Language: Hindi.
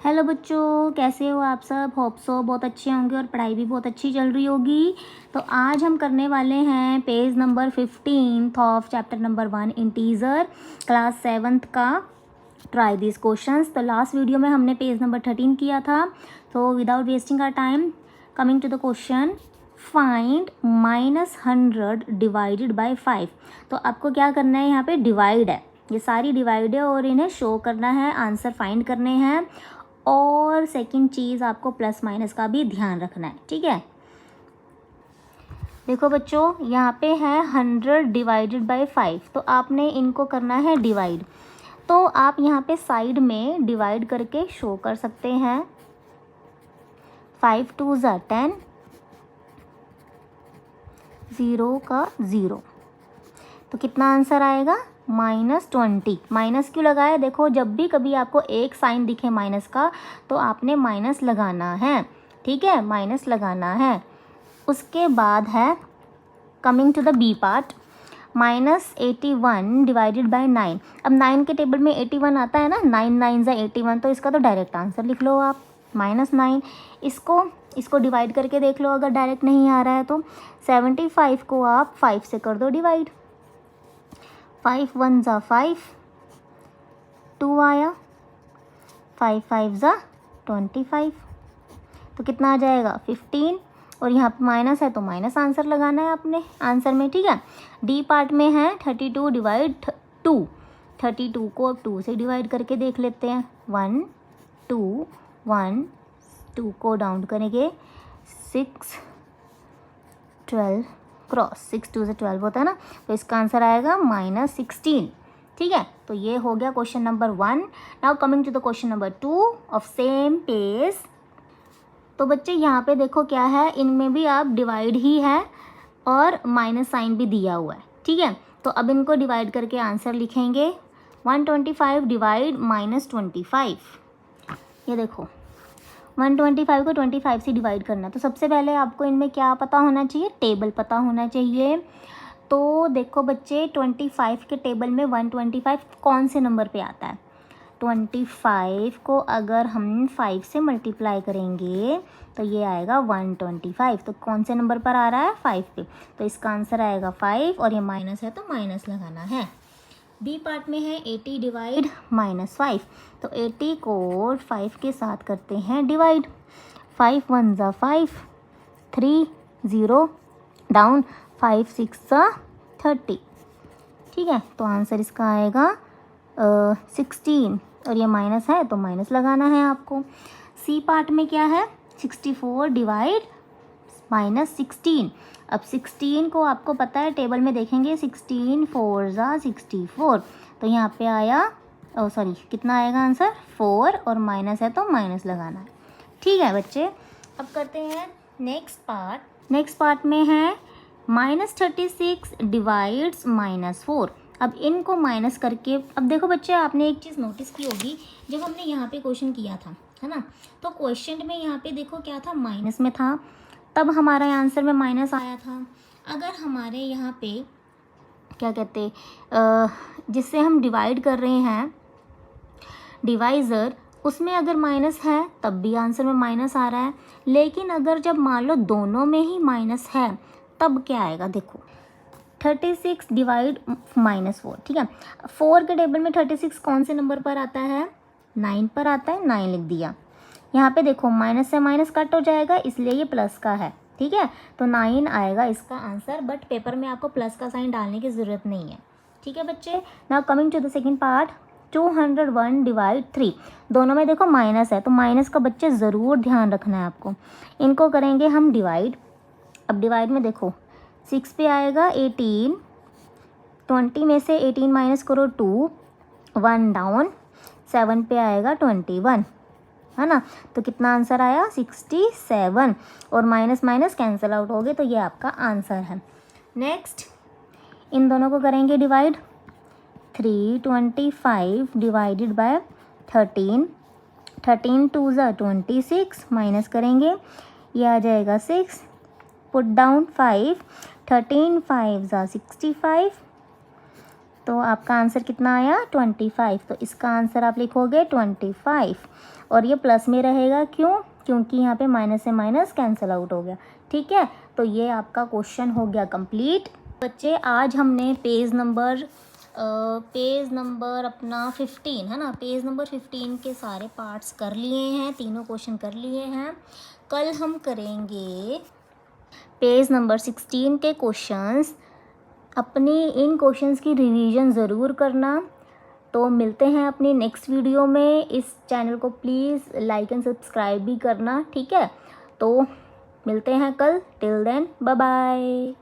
हेलो बच्चों, कैसे हो आप सब। होप सो बहुत अच्छे होंगे और पढ़ाई भी बहुत अच्छी चल रही होगी। तो आज हम करने वाले हैं page number 15 of chapter number 1 integer class 7th का ट्राई दिस क्वेश्चंस। तो लास्ट वीडियो में हमने पेज नंबर 13 किया था। तो without wasting our time coming to the question, find -100 divided by 5। तो आपको क्या करना है, यहाँ पे डिवाइड है, ये सारी डिवाइड है और इन्हें शो करना है, आंसर फाइंड करने हैं। और सेकंड चीज़ आपको प्लस माइनस का भी ध्यान रखना है, ठीक है। देखो बच्चों, यहाँ पे है 100 डिवाइडेड बाय 5, तो आपने इनको करना है डिवाइड। तो आप यहाँ पे साइड में डिवाइड करके शो कर सकते हैं। 5 2 ज़ा 10, 0 का 0, तो कितना आंसर आएगा -20। माइनस क्यों लगाया, देखो जब भी कभी आपको एक साइन दिखे माइनस का तो आपने माइनस लगाना है, ठीक है, माइनस लगाना है। उसके बाद है coming to the B part, -81 divided by 9। अब 9 के टेबल में 81 आता है ना, 9 9 ज़ा 81, तो इसका तो डायरेक्ट आंसर लिख लो आप -9। इसको डिवाइड करके देख लो, अगर डायरेक्ट नहीं आ रहा है तो 75 को आप 5 से कर दो डिवाइड। 5 1 ज़ा 5, 2 आया, 5 5 ज़ा 25, तो कितना आ जाएगा 15। और यहाँ पे माइनस है तो माइनस आंसर लगाना है अपने आंसर में, ठीक है। डी पार्ट में है 32 डिवाइड 2। 32 को अब 2 से डिवाइड करके देख लेते हैं। 1 2 1, 2 को डाउन करेंगे, 6 12 क्रॉस, 6 2 से 12 होता है ना, तो इसका आंसर आएगा -16, ठीक है। तो ये हो गया question number 1। Now coming to the question number 2 of same page. तो बच्चे यहाँ पे देखो क्या है, इनमें भी आप डिवाइड ही है और माइनस साइन भी दिया हुआ है, ठीक है। तो अब इनको डिवाइड करके आंसर लिखेंगे। 125 डिवाइड -25, ये देखो 125 को 25 से डिवाइड करना। तो सबसे पहले आपको इनमें क्या पता होना चाहिए, टेबल पता होना चाहिए। तो देखो बच्चे, 25 के टेबल में 125 कौन से नंबर पे आता है। 25 को अगर हम 5 से मल्टीप्लाई करेंगे तो ये आएगा 125। तो कौन से नंबर पर आ रहा है, 5 पे, तो इसका आंसर आएगा 5। और ये माइनस है तो माइनस लगाना है। बी पार्ट में है 80 डिवाइड -5, तो 80 को 5 के साथ करते हैं डिवाइड। 5 1 ज़ा 5, 3 0 डाउन, 5 6 ज़ा 30, ठीक है। तो आंसर इसका आएगा 16। और ये माइनस है तो माइनस लगाना है आपको। सी पार्ट में क्या है, 64 डिवाइड -16। अब 16 को आपको पता है, टेबल में देखेंगे 16 4 ज़ा 64, तो यहाँ पे आया सॉरी कितना आएगा आंसर 4, और माइनस है तो माइनस लगाना है, ठीक है बच्चे। अब करते हैं नेक्स्ट पार्ट। नेक्स्ट पार्ट में है -36 डिवाइड्स -4। अब इनको माइनस करके, अब देखो बच्चे आपने एक चीज़ नोटिस की होगी, जब हमने यहाँ पे क्वेश्चन किया था, है ना, तो क्वेश्चन में यहाँ पे देखो क्या था, माइनस में था, तब हमारा आंसर में माइनस आया था। अगर हमारे यहाँ पे क्या कहते जिससे हम डिवाइड कर रहे हैं डिवाइज़र, उसमें अगर माइनस है तब भी आंसर में माइनस आ रहा है। लेकिन अगर जब मान लो दोनों में ही माइनस है तब क्या आएगा, देखो 36 डिवाइड -4, ठीक है। 4 के टेबल में 36 कौन से नंबर पर आता है, 9 पर आता है, 9 लिख दिया। यहाँ पे देखो माइनस से माइनस कट हो जाएगा, इसलिए ये प्लस का है, ठीक है, तो 9 आएगा इसका आंसर। बट पेपर में आपको प्लस का साइन डालने की ज़रूरत नहीं है, ठीक है बच्चे। Now coming to the second part, 201 divide 3। दोनों में देखो माइनस है, तो माइनस का बच्चे ज़रूर ध्यान रखना है आपको। इनको करेंगे हम डिवाइड। अब डिवाइड में देखो 6 पे आएगा 18, 20 में से 18 माइनस करो 2, 1 डाउन, 7 पे आएगा 21, है ना, तो कितना आंसर आया 67। और माइनस माइनस कैंसिल आउट हो गए, तो ये आपका आंसर है। नेक्स्ट इन दोनों को करेंगे डिवाइड। 325 डिवाइडेड बाय 13, 13 2 ज़ा 26, माइनस करेंगे, ये आ जाएगा 6, पुट डाउन 5, 13 5 ज़ा 65, तो आपका आंसर कितना आया 25। तो इसका आंसर आप लिखोगे 25। और ये प्लस में रहेगा, क्यों? क्योंकि यहाँ पे माइनस से माइनस कैंसिल आउट हो गया। ठीक है, तो ये आपका क्वेश्चन हो गया कंप्लीट। बच्चे आज हमने पेज नंबर अपना 15 है ना, पेज नंबर 15 के सारे पार्ट्स कर लिए हैं, तीनों क्वेश्चन कर लिए हैं। कल हम करेंगे पेज नंबर 16 के क्वेश्चंस। अपनी इन क्वेश्चंस की रिवीजन ज़रूर करना। तो मिलते हैं अपनी नेक्स्ट वीडियो में। इस चैनल को प्लीज़ लाइक एंड सब्सक्राइब भी करना, ठीक है? तो मिलते हैं कल। Till then bye bye.